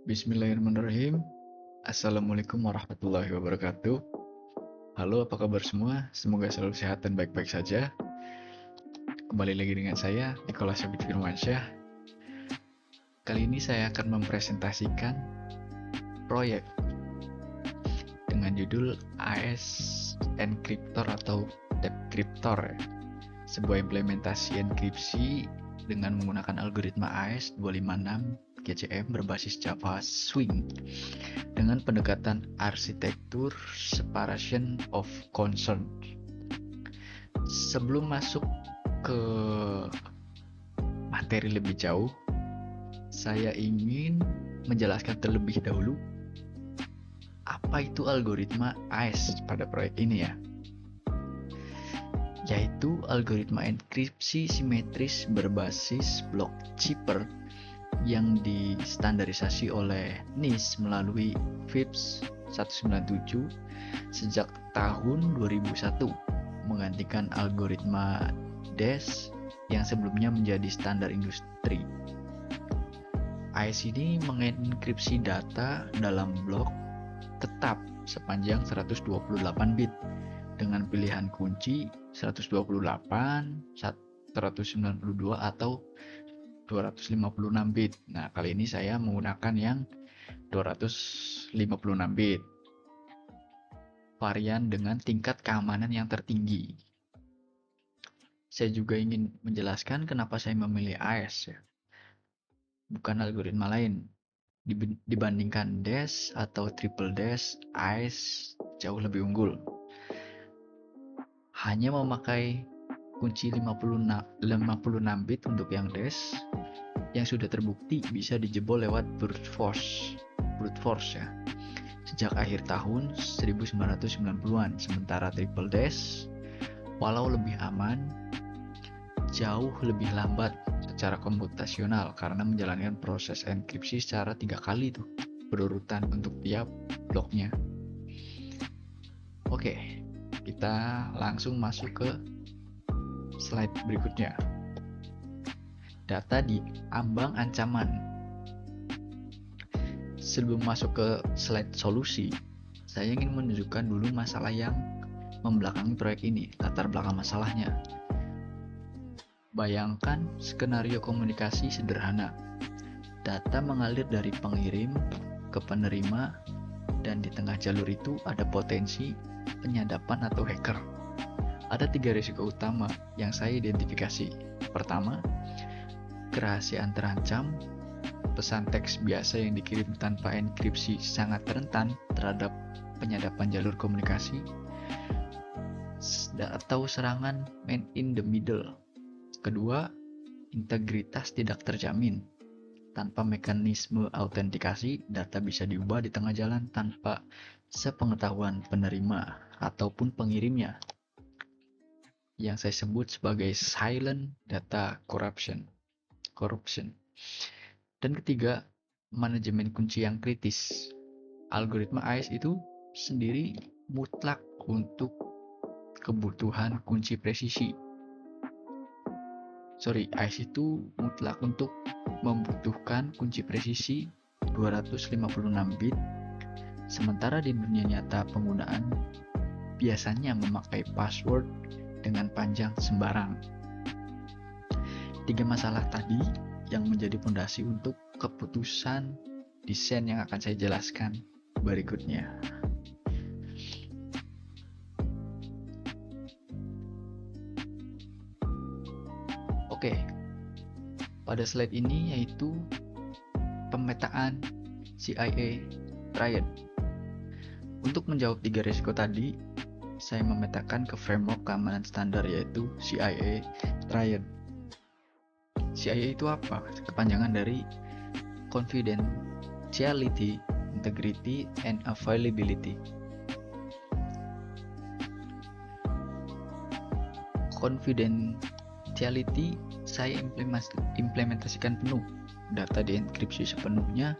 Bismillahirrahmanirrahim. Assalamualaikum warahmatullahi wabarakatuh. Halo, apa kabar semua? Semoga selalu sehat dan baik-baik saja. Kembali lagi dengan saya, Nicholas Yabid Firmansyah. Kali ini saya akan mempresentasikan proyek dengan judul AES Encryptor atau Decryptor. Sebuah implementasi enkripsi dengan menggunakan algoritma AES 256 GCM berbasis Java Swing dengan pendekatan arsitektur separation of concern. Sebelum masuk ke materi lebih jauh, saya ingin menjelaskan terlebih dahulu apa itu algoritma AES pada proyek ini ya. Yaitu algoritma enkripsi simetris berbasis blok chipper yang distandarisasi oleh NIST melalui FIPS 197 sejak tahun 2001, menggantikan algoritma DES yang sebelumnya menjadi standar industri. AES ini mengenkripsi data dalam blok tetap sepanjang 128 bit dengan pilihan kunci 128, 192 atau 256 bit. Nah, kali ini saya menggunakan yang 256 bit. Varian dengan tingkat keamanan yang tertinggi. Saya juga ingin menjelaskan kenapa saya memilih AES ya. Bukan algoritma lain. Dibandingkan DES atau triple DES, AES jauh lebih unggul. Hanya memakai kunci 56 bit untuk yang DES yang sudah terbukti bisa dijebol lewat brute force ya sejak akhir tahun 1990-an. Sementara triple DES walau lebih aman, jauh lebih lambat secara komputasional karena menjalankan proses enkripsi secara 3 kali tuh berurutan untuk tiap bloknya. Oke, kita langsung masuk ke slide berikutnya. Data di ambang ancaman. Sebelum masuk ke slide solusi, saya ingin menunjukkan dulu masalah yang membelakangi proyek ini, latar belakang masalahnya. Bayangkan skenario komunikasi sederhana. Data mengalir dari pengirim ke penerima, dan di tengah jalur itu ada potensi penyadapan atau hacker. Ada 3 risiko utama yang saya identifikasi. Pertama, kerahasiaan terancam. Pesan teks biasa yang dikirim tanpa enkripsi sangat rentan terhadap penyadapan jalur komunikasi atau serangan man in the middle. Kedua, integritas tidak terjamin. Tanpa mekanisme autentikasi, data bisa diubah di tengah jalan tanpa sepengetahuan penerima ataupun pengirimnya, yang saya sebut sebagai silent data corruption. Dan ketiga, manajemen kunci yang kritis. Algoritma AES itu sendiri mutlak untuk kebutuhan kunci presisi. AES itu mutlak untuk membutuhkan kunci presisi 256 bit, sementara di dunia nyata penggunaan biasanya memakai password dengan panjang sembarang. 3 masalah tadi yang menjadi fondasi untuk keputusan desain yang akan saya jelaskan berikutnya. Oke, pada slide ini yaitu pemetaan CIA Triad. Untuk menjawab 3 risiko tadi, saya memetakan ke framework keamanan standar yaitu CIA Triad. CIA itu apa? Kepanjangan dari Confidentiality, Integrity, and Availability. Confidentiality saya implementasikan penuh. Data dienkripsi sepenuhnya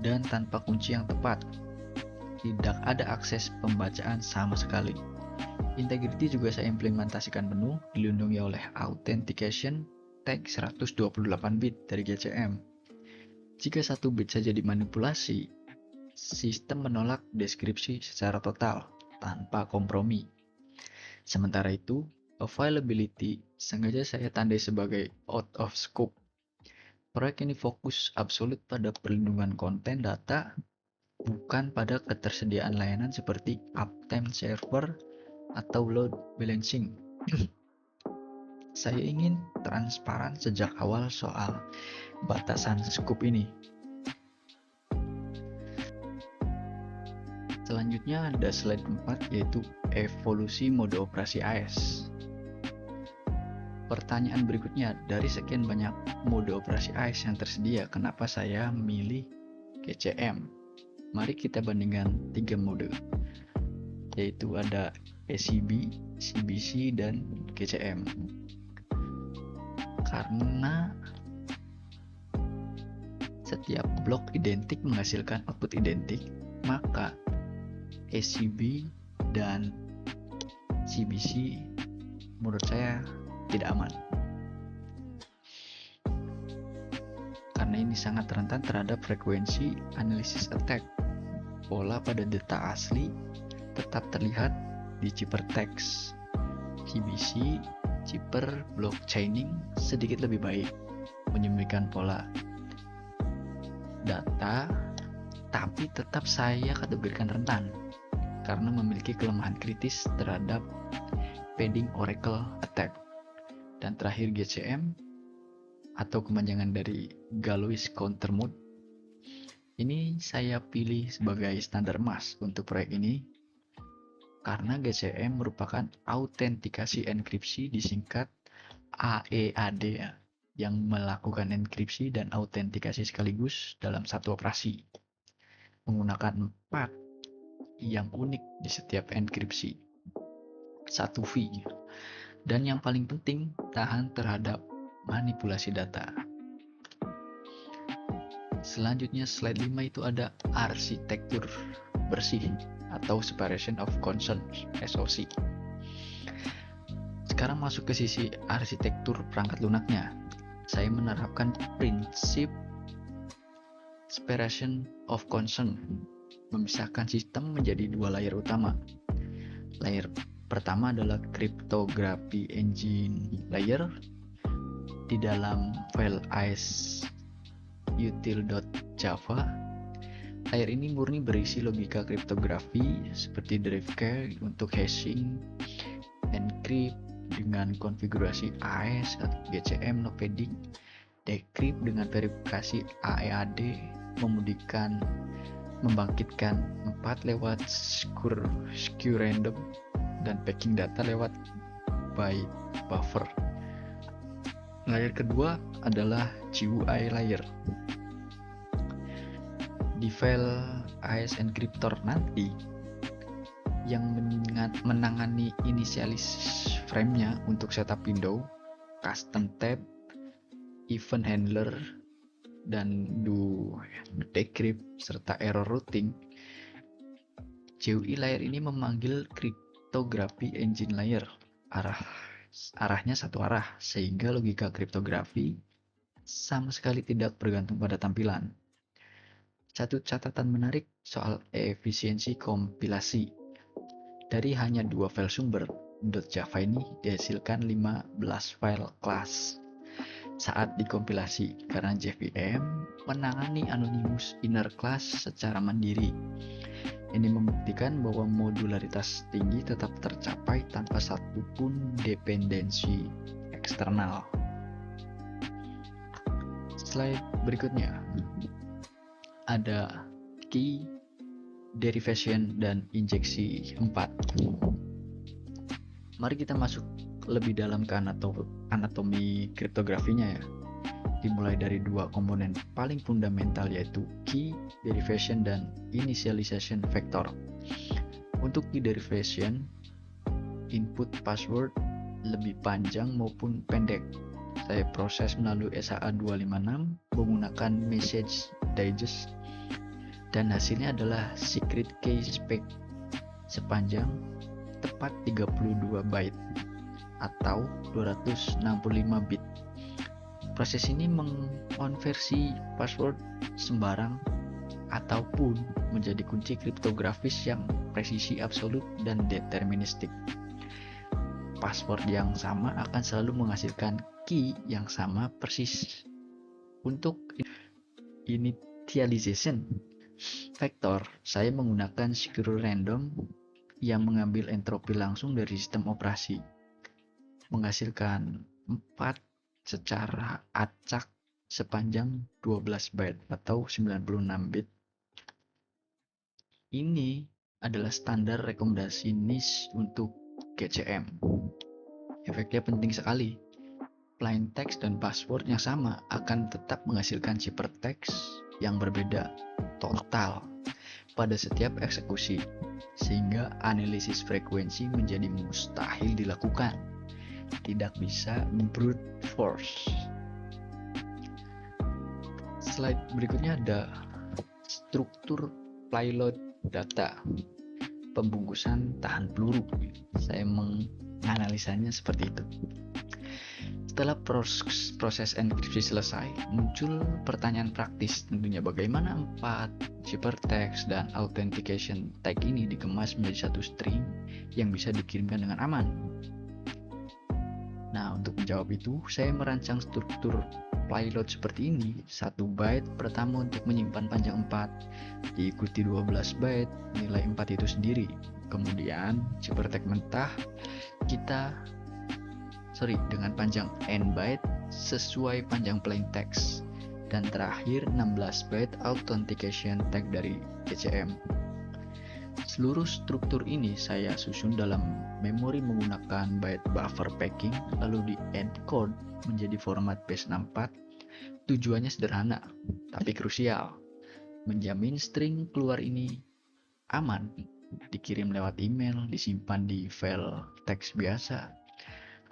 dan tanpa kunci yang tepat. Tidak ada akses pembacaan sama sekali. Integrity juga saya implementasikan penuh, dilindungi oleh authentication tag 128 bit dari GCM. Jika satu bit saja dimanipulasi, sistem menolak deskripsi secara total tanpa kompromi. Sementara itu, availability sengaja saya tandai sebagai out of scope. Proyek ini fokus absolut pada perlindungan konten data, bukan pada ketersediaan layanan seperti uptime server atau load balancing. Saya ingin transparan sejak awal soal batasan scope ini. Selanjutnya ada slide 4, yaitu evolusi mode operasi AES. Pertanyaan berikutnya, dari sekian banyak mode operasi AES yang tersedia, kenapa saya memilih GCM? Mari kita bandingkan 3 mode, yaitu ada ACB, CBC, dan GCM. Karena setiap blok identik menghasilkan output identik, maka ACB dan CBC menurut saya tidak aman, karena ini sangat rentan terhadap frekuensi analisis attack. Pola pada data asli tetap terlihat di chipper text. CBC, chipper blockchaining sedikit lebih baik, menyembunyikan pola data, tapi tetap saya kategorikan rentan karena memiliki kelemahan kritis terhadap padding oracle attack. Dan terakhir GCM atau kepanjangan dari Galois Counter Mode. Ini saya pilih sebagai standar emas untuk proyek ini karena GCM merupakan autentikasi enkripsi, disingkat AEAD, yang melakukan enkripsi dan autentikasi sekaligus dalam satu operasi, menggunakan 4 yang unik di setiap enkripsi, 1 V, dan yang paling penting, tahan terhadap manipulasi data. Selanjutnya slide 5 itu ada arsitektur bersih atau separation of concerns, SOC. Sekarang masuk ke sisi arsitektur perangkat lunaknya. Saya menerapkan prinsip separation of concern, memisahkan sistem menjadi 2 layer utama. Layer pertama adalah cryptography engine layer. Di dalam file AES util.java, layer ini murni berisi logika kriptografi seperti drive key untuk hashing, encrypt dengan konfigurasi AES atau GCM no padding, decrypt dengan verifikasi AEAD, membangkitkan 4 lewat skew random, dan packing data lewat byte buffer. Layer kedua adalah GUI layer. Di file AES Encryptor nanti, yang menangani inisialis frame-nya untuk setup window, custom tab, event handler, dan do decrypt serta error routing. GUI layer ini memanggil cryptography engine layer. Arahnya satu arah, sehingga logika kriptografi sama sekali tidak bergantung pada tampilan. Satu catatan menarik soal efisiensi kompilasi. Dari hanya 2 file sumber, .java ini dihasilkan 15 file kelas saat dikompilasi, karena JVM menangani anonymous inner class secara mandiri. Ini membuktikan bahwa modularitas tinggi tetap tercapai tanpa satupun dependensi eksternal. Slide berikutnya ada key derivation dan injeksi 4. Mari kita masuk lebih dalam ke anatomi kriptografinya ya. Dimulai dari 2 komponen paling fundamental, yaitu key derivation dan initialization vector. Untuk key derivation, input password lebih panjang maupun pendek saya proses melalui SHA-256 menggunakan message digest, dan hasilnya adalah secret key spec sepanjang tepat 32 byte atau 265 bit. Proses ini mengonversi password sembarang ataupun menjadi kunci kriptografis yang presisi absolut dan deterministik. Password yang sama akan selalu menghasilkan key yang sama persis. Untuk initialization vektor, saya menggunakan secure random yang mengambil entropi langsung dari sistem operasi, menghasilkan 4 secara acak sepanjang 12 byte atau 96 bit. Ini adalah standar rekomendasi NIST untuk GCM. Efeknya penting sekali. Plain text dan password yang sama akan tetap menghasilkan ciphertext yang berbeda total pada setiap eksekusi, sehingga analisis frekuensi menjadi mustahil dilakukan. Tidak bisa brute force. Slide berikutnya ada struktur payload data, pembungkusan tahan peluru. Saya menganalisanya seperti itu. Setelah proses enkripsi selesai, muncul pertanyaan praktis tentunya, bagaimana 4 ciphertext dan authentication tag ini dikemas menjadi satu string yang bisa dikirimkan dengan aman. Nah, untuk menjawab itu, saya merancang struktur payload seperti ini. 1 byte pertama untuk menyimpan panjang 4, diikuti 12 byte nilai 4 itu sendiri. Kemudian, ciphertext mentah dengan panjang n byte sesuai panjang plain text. Dan terakhir 16 byte authentication tag dari GCM. Seluruh struktur ini saya susun dalam memori menggunakan byte buffer packing, lalu di-encode menjadi format base64. Tujuannya sederhana, tapi krusial. Menjamin string keluar ini aman, dikirim lewat email, disimpan di file teks biasa,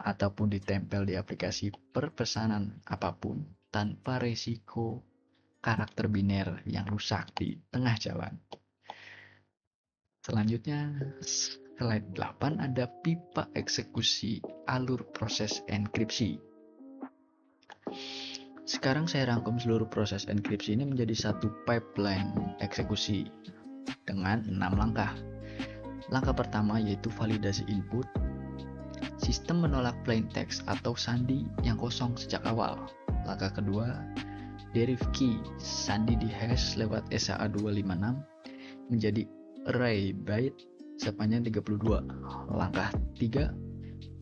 ataupun ditempel di aplikasi perpesanan apapun tanpa resiko karakter biner yang rusak di tengah jalan. Selanjutnya, slide 8 ada pipa eksekusi alur proses enkripsi. Sekarang saya rangkum seluruh proses enkripsi ini menjadi satu pipeline eksekusi dengan 6 langkah. Langkah pertama yaitu validasi input. Sistem menolak plain text atau sandi yang kosong sejak awal. Langkah kedua, derive key sandi di hash lewat SHA-256 menjadi array byte sepanjang 32. Langkah 3,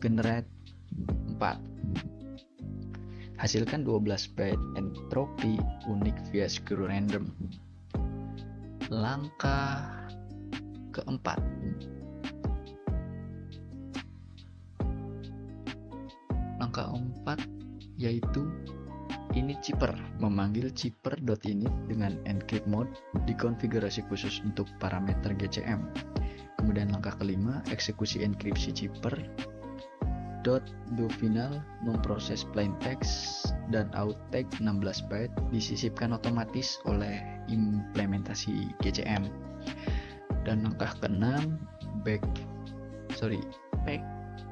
generate 4. Hasilkan 12 byte entropi unik via secure random. Langkah keempat, yaitu init chipper, memanggil chipper.init dengan encrypt mode dikonfigurasi khusus untuk parameter GCM. Kemudian langkah kelima, eksekusi enkripsi chipper do final memproses plain text dan outtag 16 byte disisipkan otomatis oleh implementasi GCM. Dan langkah keenam, back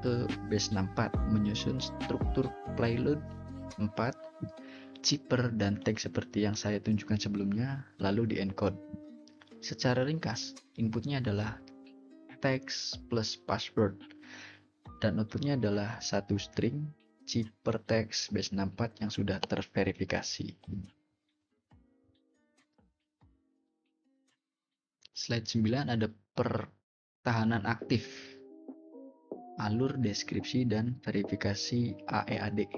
ke base64, menyusun struktur payload 4 chipper dan tag seperti yang saya tunjukkan sebelumnya, lalu di-encode. Secara ringkas, inputnya adalah text plus password dan outputnya adalah satu string ciphertext base64 yang sudah terverifikasi. Slide 9 ada pertahanan aktif, alur deskripsi dan verifikasi AEAD.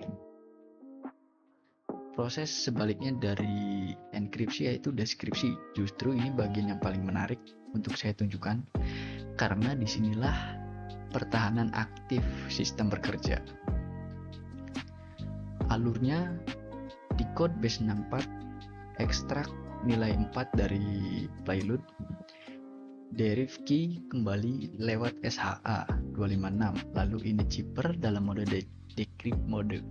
Proses sebaliknya dari enkripsi yaitu deskripsi. Justru ini bagian yang paling menarik untuk saya tunjukkan, karena disinilah pertahanan aktif sistem bekerja. Alurnya di code base64, ekstrak nilai 4 dari payload, derive key kembali lewat SHA-256, lalu ini chipper dalam mode decrypt mode.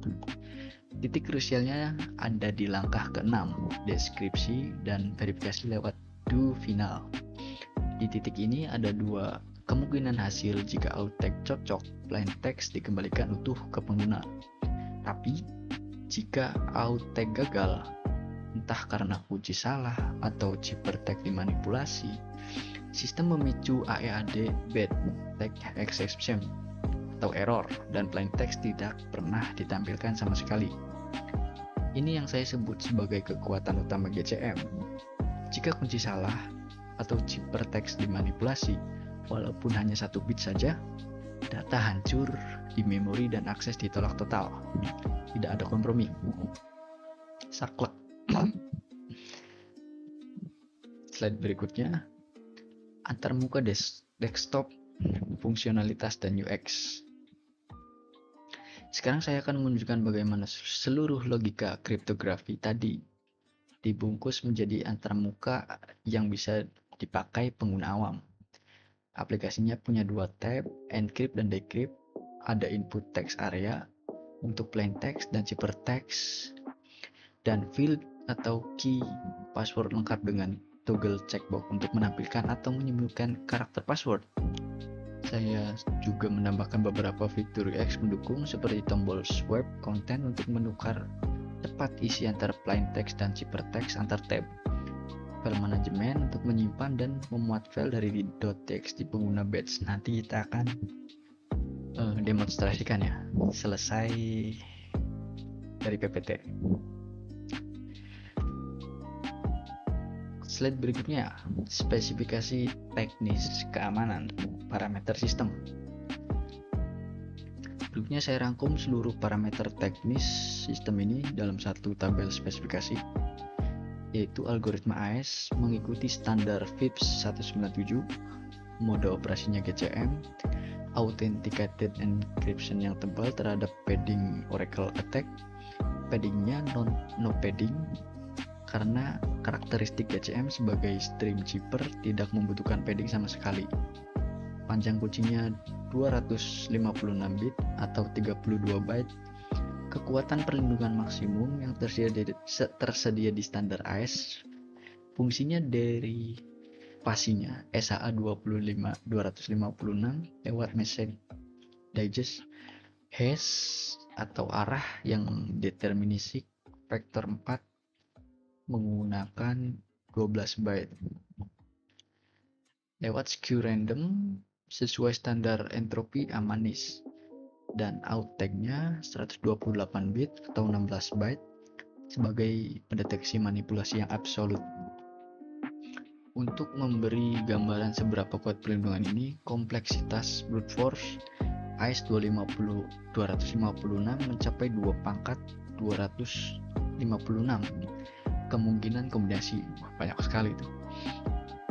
Titik krusialnya ada di langkah ke-6, deskripsi dan verifikasi lewat do final. Di titik ini ada dua kemungkinan hasil jika outtag cocok, plain text dikembalikan utuh ke pengguna. Tapi Jika outtag gagal, entah karena kunci salah atau ciphertext dimanipulasi, sistem memicu AEAD bad text exception atau error, dan plain text tidak pernah ditampilkan sama sekali. Ini yang saya sebut sebagai kekuatan utama GCM. Jika kunci salah atau ciphertext dimanipulasi, walaupun hanya 1 bit saja, data hancur di memori dan akses ditolak total. Tidak ada kompromi. Saklek. Slide berikutnya, antarmuka desktop, fungsionalitas dan UX. Sekarang saya akan menunjukkan bagaimana seluruh logika kriptografi tadi dibungkus menjadi antarmuka yang bisa dipakai pengguna awam. Aplikasinya punya 2 tab, encrypt dan decrypt. Ada input text area untuk plain text dan ciphertext, dan field atau key password lengkap dengan toggle checkbox untuk menampilkan atau menyembunyikan karakter password. Saya juga menambahkan beberapa fitur UX pendukung seperti tombol swipe content untuk menukar tepat isi antara plain text dan ciphertext antar tab. File manajemen untuk menyimpan dan memuat file dari .txt pengguna batch. Nanti kita akan demonstrasikan ya selesai dari PPT. Slide berikutnya, spesifikasi teknis keamanan parameter sistem. Berikutnya saya rangkum seluruh parameter teknis sistem ini dalam satu tabel spesifikasi, yaitu algoritma AES mengikuti standar FIPS 197, mode operasinya GCM, authenticated encryption yang tebal terhadap padding Oracle attack, paddingnya no padding karena karakteristik GCM sebagai stream chipper tidak membutuhkan padding sama sekali. Panjang kuncinya 256 bit atau 32 byte. Kekuatan perlindungan maksimum yang tersedia di standar AES. Fungsinya dari pasinya SHA 256 lewat message digest, hash atau arah yang deterministik vektor 4 menggunakan 12 byte. Lewat skew random sesuai standar entropi Amanis, dan outtag-nya 128 bit atau 16 byte sebagai pendeteksi manipulasi yang absolut. Untuk memberi gambaran seberapa kuat perlindungan ini, kompleksitas brute force AES 256 mencapai 2 pangkat 256. Kemungkinan kombinasi banyak sekali itu.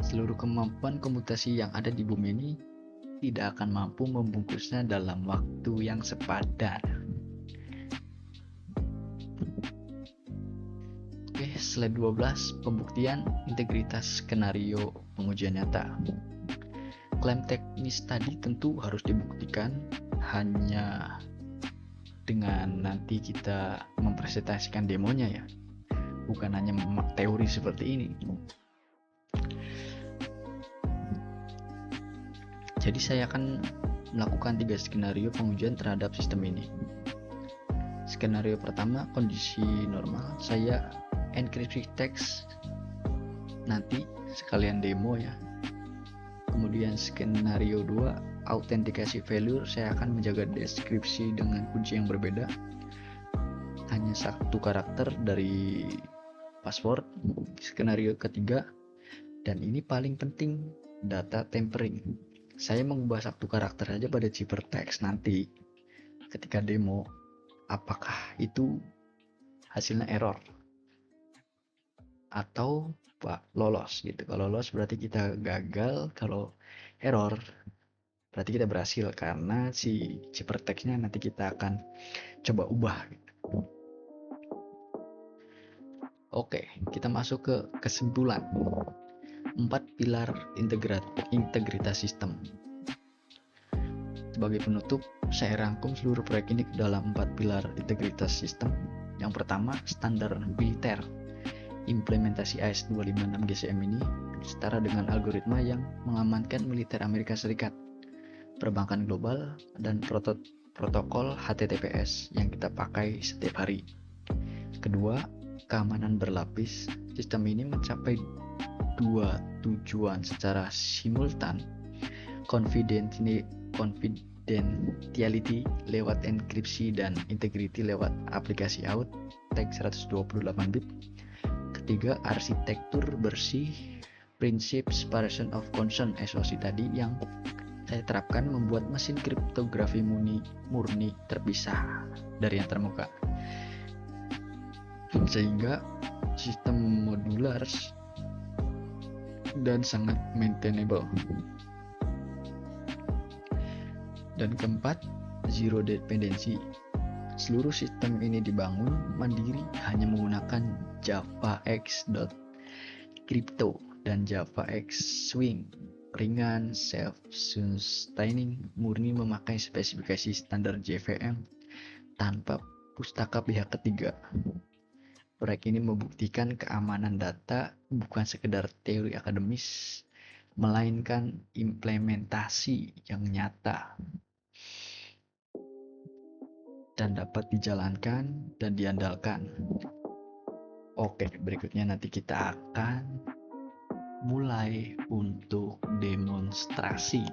Seluruh kemampuan komputasi yang ada di bumi ini tidak akan mampu membungkusnya dalam waktu yang sepadan. Oke, slide 12, pembuktian integritas skenario pengujian nyata. Klaim teknis tadi tentu harus dibuktikan hanya dengan nanti kita mempresentasikan demonya ya, bukan hanya teori seperti ini. Jadi saya akan melakukan 3 skenario pengujian terhadap sistem ini. Skenario pertama, kondisi normal, saya enkripsi teks nanti sekalian demo ya. Kemudian skenario 2, autentikasi failure, saya akan menjaga deskripsi dengan kunci yang berbeda, hanya 1 karakter dari password. Skenario ketiga, dan ini paling penting, data tampering. Saya mengubah 1 karakter aja pada ciphertext nanti ketika demo, apakah itu hasilnya error atau lolos gitu. Kalau lolos berarti kita gagal, kalau error berarti kita berhasil karena si ciphertextnya nanti kita akan coba ubah gitu. Oke, kita masuk ke kesimpulan. 4 pilar integritas sistem. Sebagai penutup, saya rangkum seluruh proyek ini ke dalam 4 pilar integritas sistem. Yang pertama, standar militer. Implementasi AES 256 GCM ini setara dengan algoritma yang mengamankan militer Amerika Serikat, perbankan global, dan protokol HTTPS yang kita pakai setiap hari. Kedua, keamanan berlapis. Sistem ini mencapai dua tujuan secara simultan. Confidentiality lewat enkripsi dan integrity lewat aplikasi auth tag 128 bit. Ketiga, arsitektur bersih, prinsip separation of concern SOC tadi yang saya terapkan membuat mesin kriptografi murni terpisah dari yang termuka, sehingga sistem modular dan sangat maintainable. Dan keempat, zero dependency. Seluruh sistem ini dibangun mandiri hanya menggunakan JavaX.crypto dan JavaX Swing, ringan, self-sustaining, murni memakai spesifikasi standar JVM tanpa pustaka pihak ketiga. Proyek ini membuktikan keamanan data bukan sekedar teori akademis, melainkan implementasi yang nyata dan dapat dijalankan dan diandalkan. Oke, berikutnya nanti kita akan mulai untuk demonstrasi.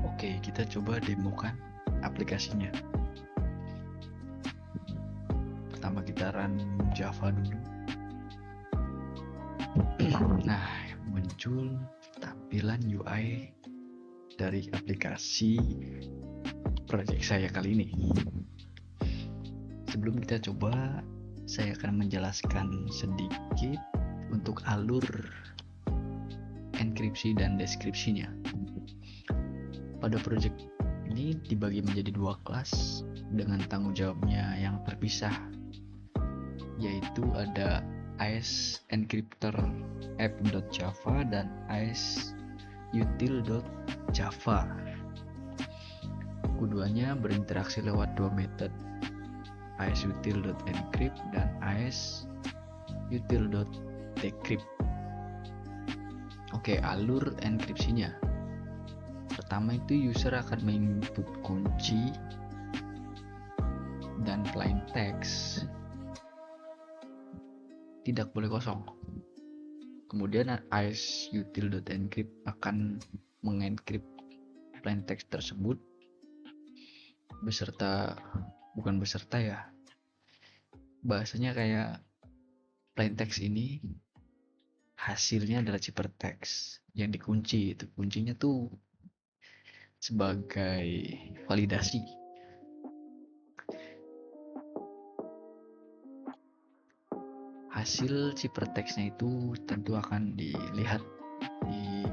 Oke, kita coba demokan aplikasinya. Pertama kita run Java dulu. Nah, muncul tampilan UI dari aplikasi proyek saya kali ini. Sebelum kita coba, saya akan menjelaskan sedikit untuk alur enkripsi dan deskripsinya. Pada proyek ini dibagi menjadi dua kelas dengan tanggung jawabnya yang terpisah, yaitu ada AES Encryptor app.java dan AES util.java. Keduanya berinteraksi lewat dua metode, AES util.encrypt dan AES util.decrypt. Oke, alur enkripsinya. Pertama itu user akan menginput kunci dan plain text, tidak boleh kosong. Kemudian AES util.encrypt akan mengencrypt plain text tersebut bukan beserta ya, bahasanya kayak plain text ini hasilnya adalah ciphertext yang dikunci. Itu kuncinya tuh sebagai validasi. Hasil ciphertextnya itu tentu akan dilihat di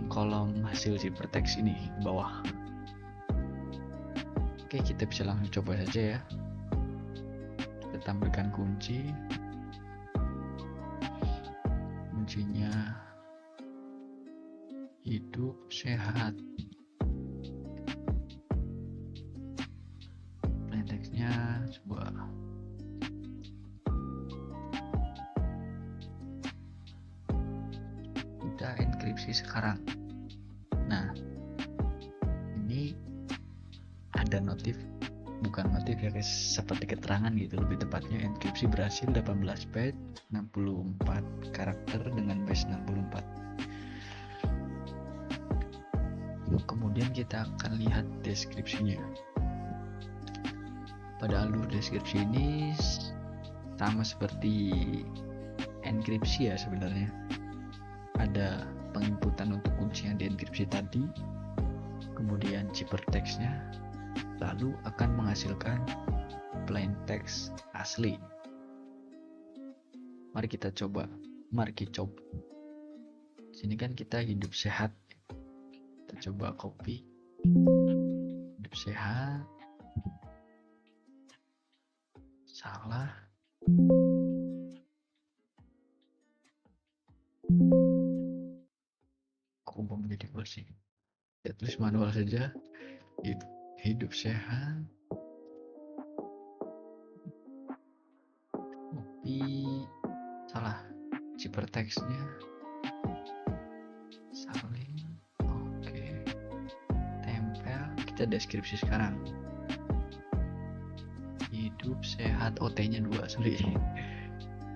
kolom hasil ciphertext ini bawah. Oke, kita bisa langsung coba saja ya. Kita tampilkan kuncinya hidup sehat. Plain text-nya coba kita enkripsi sekarang. Nah, ini ada bukan notif ya guys, seperti keterangan gitu, lebih tepatnya enkripsi berhasil 18 byte 64 karakter dengan base 64. Kemudian kita akan lihat deskripsinya. Pada alur deskripsi ini sama seperti enkripsi ya sebenarnya. Ada penginputan untuk kunci yang dienkripsi tadi, kemudian ciphertextnya, lalu akan menghasilkan plain text asli. Mari kita coba. Sini kan kita hidup sehat. Kita coba copy. Hidup sehat. Salah. Kok ubah menjadi bersih? Ya tulis manual saja. Hidup sehat. Copy. Salah. Ciphertextnya salin. Oke. Tempel. kita deskripsi sekarang. Hidup sehat, OT-nya 2, sorry.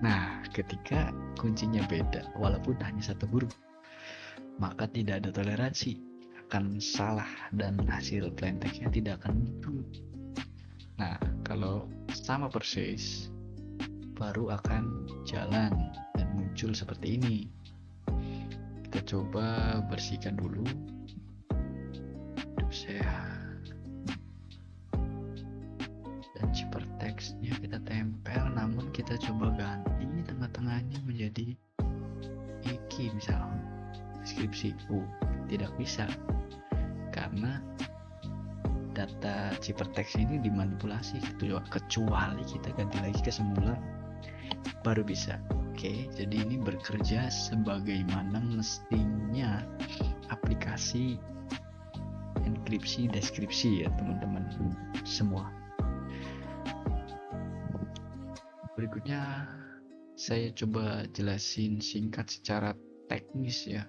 Nah, ketika kuncinya beda, walaupun hanya satu huruf, maka tidak ada toleransi, akan salah dan hasil plain text-nya tidak akan muncul. Nah, kalau sama persis, baru akan jalan dan muncul seperti ini. Kita coba bersihkan dulu. Hidup sehat. Dan hypertext-nya kita tempel, namun kita coba ganti tengah-tengahnya menjadi iki misalnya. Deskripsi. Tidak bisa. Karena data hypertext ini dimanipulasi, kecuali kita ganti lagi ke semula baru bisa. Oke, jadi ini bekerja sebagaimana mestinya aplikasi enkripsi deskripsi ya teman-teman semua. Berikutnya saya coba jelasin singkat secara teknis ya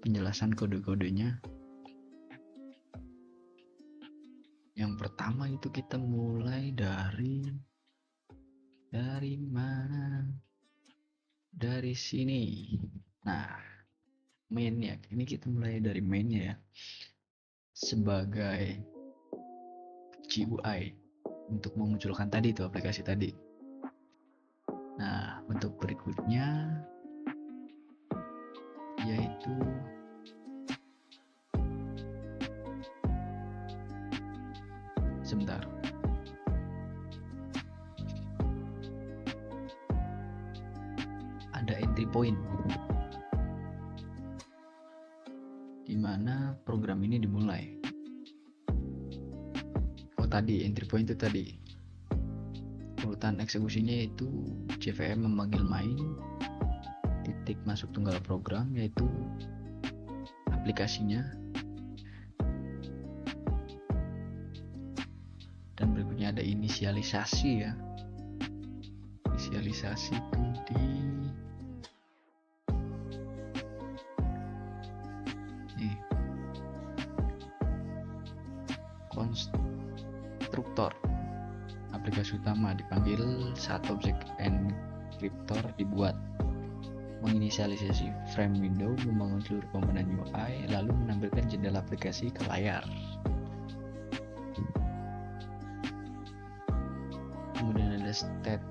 penjelasan kode-kodenya. Yang pertama itu kita mulai dari mana? Dari sini. Nah, mainnya. Ini kita mulai dari mainnya ya. Sebagai GUI untuk memunculkan tadi itu aplikasi tadi. Nah, untuk berikutnya yaitu sebentar. Ada entry point di mana program ini dimulai. Tadi entry point itu tadi urutan eksekusinya yaitu JVM memanggil main titik masuk tunggal program yaitu aplikasinya, dan berikutnya ada inisialisasi ya. Inisialisasi itu di konstruktor aplikasi utama dipanggil saat objek enkriptor dibuat, menginisialisasi frame window, membangun seluruh komponen UI, lalu menampilkan jendela aplikasi ke layar. Kemudian ada state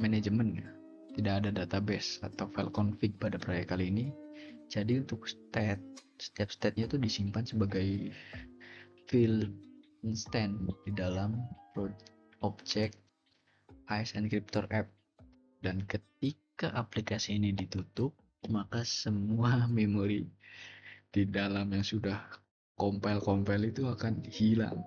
management, tidak ada database atau file config pada proyek kali ini. Jadi untuk setiap state-nya itu disimpan sebagai file instant di dalam objek AES Encryptor app, dan ketika aplikasi ini ditutup maka semua memori di dalam yang sudah compile itu akan hilang.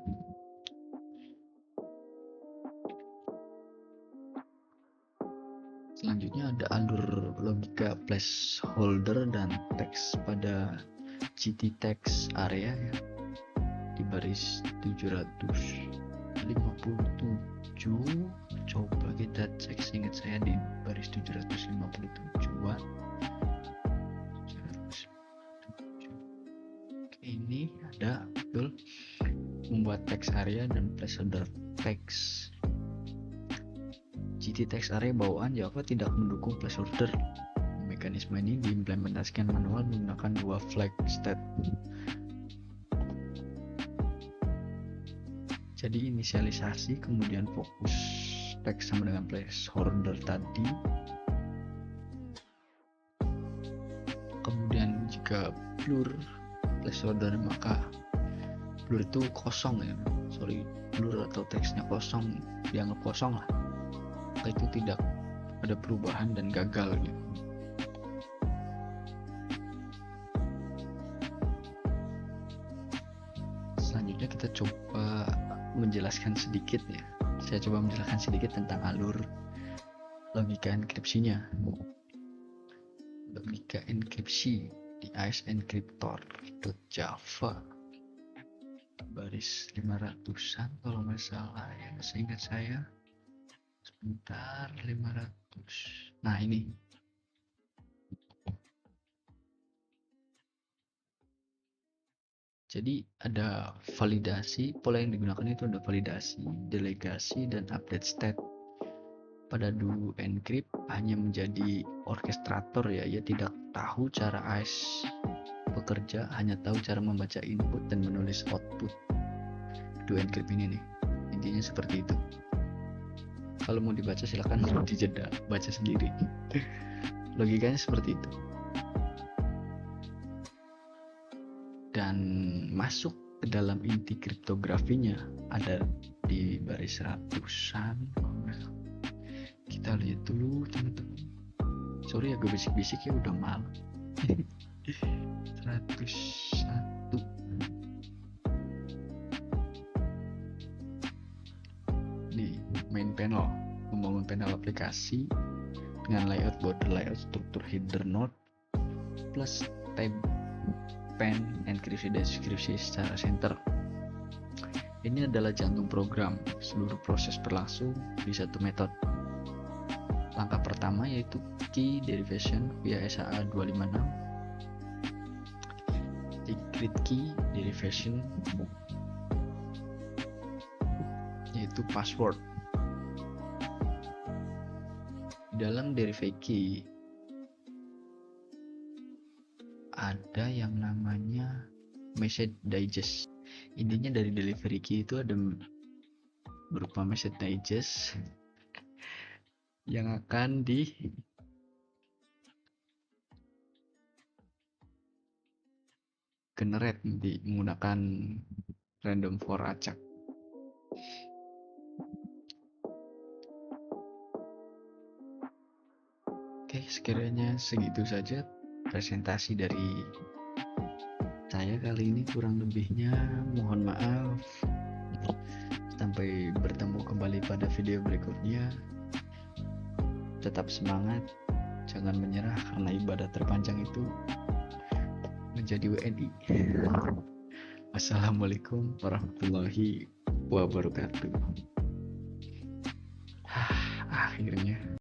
Selanjutnya ada alur logika placeholder dan teks pada GT text area ya, di baris 757. Coba kita cek, seingat saya di baris 757-an. Ini ada betul membuat teks area dan placeholder teks. GT text area bawaan Java tidak mendukung placeholder. Mekanisme ini diimplementasikan manual menggunakan dua flag state. Jadi inisialisasi kemudian fokus teks sama dengan placeholder tadi. Kemudian jika blur placeholder maka blur itu kosong ya. Blur atau teksnya kosong, dianggap kosong lah. Maka itu tidak ada perubahan dan gagal gitu. Selanjutnya kita coba menjelaskan sedikit ya. Saya coba menjelaskan sedikit tentang alur logika enkripsinya. Logika enkripsi di AES Encryptor.java baris 500-an kalau nggak salah ya, seingat saya. Sebentar, 500. Nah ini. Jadi ada validasi, pola yang digunakan itu ada validasi, delegasi, dan update state. Pada do encrypt hanya menjadi orkestrator ya, ia tidak tahu cara AES bekerja, hanya tahu cara membaca input dan menulis output. Do encrypt ini nih, intinya seperti itu. Kalau mau dibaca silakan dijeda, baca sendiri. Logikanya seperti itu. Dan masuk ke dalam inti kriptografinya ada di baris ratusan. Kita lihat dulu teman-teman. Sorry agak bisik-bisik ya, udah malam. 101. Nih, main panel. Membangun panel aplikasi dengan layout, border layout, struktur header node, plus tab, pen, enkripsi, deskripsi secara center. Ini adalah jantung program. Seluruh proses berlangsung di satu metode. Langkah pertama yaitu key derivation via SHA 256, secret key derivation yaitu password. Di dalam derive key ada yang namanya message digest. Intinya dari delivery key itu ada berupa message digest yang akan di generate nanti menggunakan random for acak. Oke, sekiranya segitu saja presentasi dari saya kali ini, kurang lebihnya mohon maaf. Sampai bertemu kembali pada video berikutnya. Tetap semangat, jangan menyerah karena ibadah terpanjang itu menjadi WNI. Wassalamualaikum warahmatullahi wabarakatuh. Akhirnya